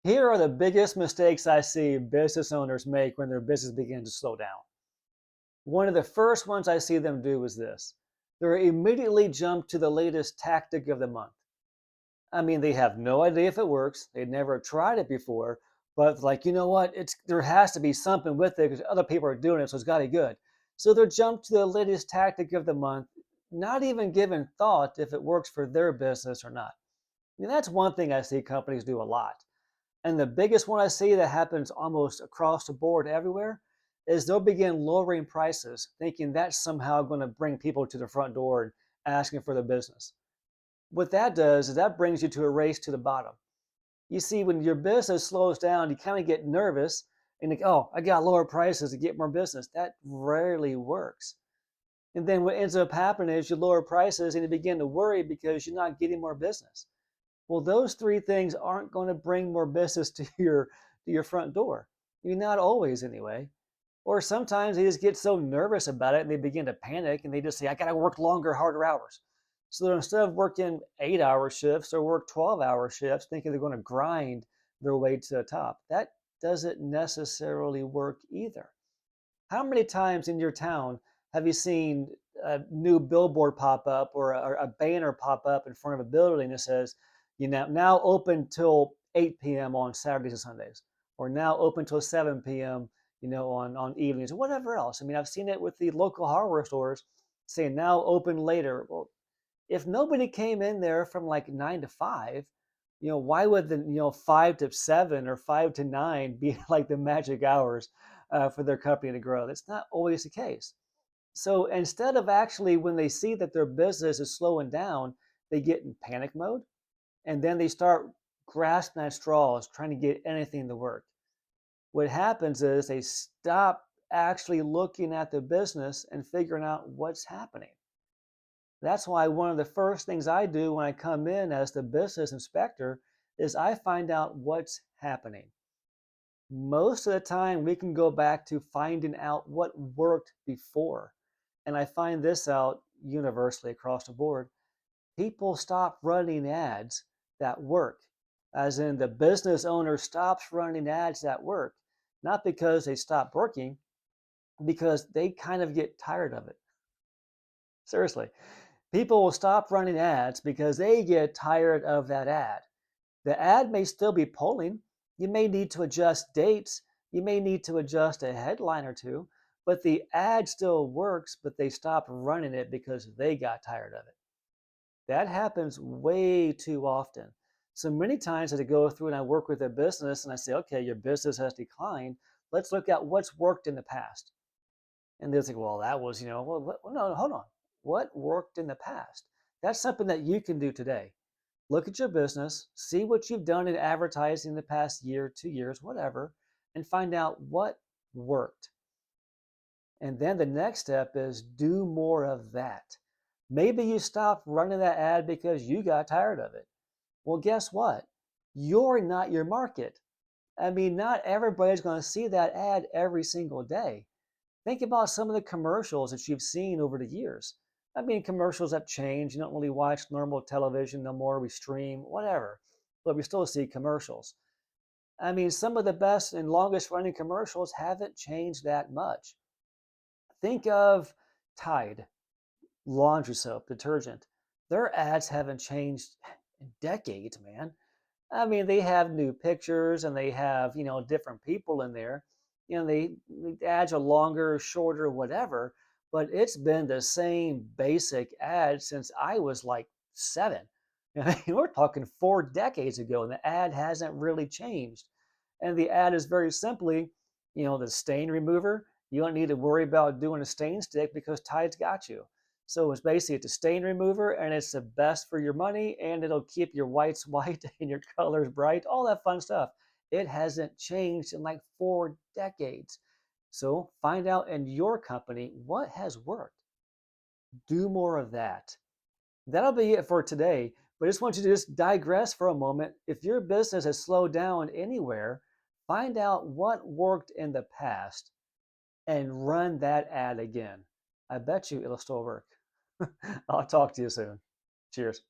Here are the biggest mistakes I see business owners make when their business begins to slow down. One of the first ones I see them do is this. They immediately jump to the latest tactic of the month. I mean, they have no idea if it works. They've never tried it before, but like, you know what? There has to be something with it because other people are doing it, so it's got to be good. So they'll jump to the latest tactic of the month, not even giving thought if it works for their business or not. I mean, that's one thing I see companies do a lot. And the biggest one I see that happens almost across the board everywhere is they'll begin lowering prices, thinking that's somehow going to bring people to the front door and asking for the business. What that does is that brings you to a race to the bottom. You see, when your business slows down, you kind of get nervous and think, oh, I got lower prices to get more business. That rarely works. And then what ends up happening is you lower prices and you begin to worry because you're not getting more business. Well, those three things aren't going to bring more business to your front door. You're not always anyway. Or sometimes they just get so nervous about it and they begin to panic and they just say, I got to work longer, harder hours. So instead of working 8-hour shifts or work 12-hour shifts, thinking they're going to grind their way to the top, that doesn't necessarily work either. How many times in your town have you seen a new billboard pop up or a banner pop up in front of a building that says, you know, now open till 8 p.m. on Saturdays and Sundays, or now open till 7 p.m., on evenings or whatever else? I mean, I've seen it with the local hardware stores saying now open later. Well, if nobody came in there from like 9 to 5, why would the 5 to 7 or 5 to 9 be like the magic hours for their company to grow? That's not always the case. So instead of actually, when they see that their business is slowing down, they get in panic mode and then they start grasping at straws, trying to get anything to work. What happens is they stop actually looking at the business and figuring out what's happening. That's why one of the first things I do when I come in as the business inspector is I find out what's happening. Most of the time, we can go back to finding out what worked before. And I find this out universally across the board. People stop running ads that work, as in the business owner stops running ads that work, not because they stop working, because they kind of get tired of it. Seriously. People will stop running ads because they get tired of that ad. The ad may still be pulling. You may need to adjust dates. You may need to adjust a headline or two, but the ad still works, but they stop running it because they got tired of it. That happens way too often. So many times as I go through and I work with a business and I say, okay, your business has declined. Let's look at what's worked in the past. And they'll think, well, that was, well, no, hold on. What worked in the past? That's something that you can do today. Look at your business, see what you've done in advertising the past year, 2 years, whatever, and find out what worked. And then the next step is do more of that. Maybe you stopped running that ad because you got tired of it. Well, guess what? You're not your market. I mean, not everybody's going to see that ad every single day. Think about some of the commercials that you've seen over the years. I mean, commercials have changed. You don't really watch normal television no more. We stream, whatever, but we still see commercials. I mean, some of the best and longest running commercials haven't changed that much. Think of Tide laundry soap, detergent. Their ads haven't changed in decades, man. I mean, they have new pictures and they have, different people in there. The ads are longer, shorter, whatever, but it's been the same basic ad since I was like 7. We're talking 4 decades ago, and the ad hasn't really changed. And the ad is very simply, the stain remover. You don't need to worry about doing a stain stick because Tide's got you. So it's basically a stain remover and it's the best for your money and it'll keep your whites white and your colors bright, all that fun stuff. It hasn't changed in like 4 decades. So find out in your company what has worked. Do more of that. That'll be it for today. But I just want you to just digress for a moment. If your business has slowed down anywhere, find out what worked in the past and run that ad again. I bet you it'll still work. I'll talk to you soon. Cheers.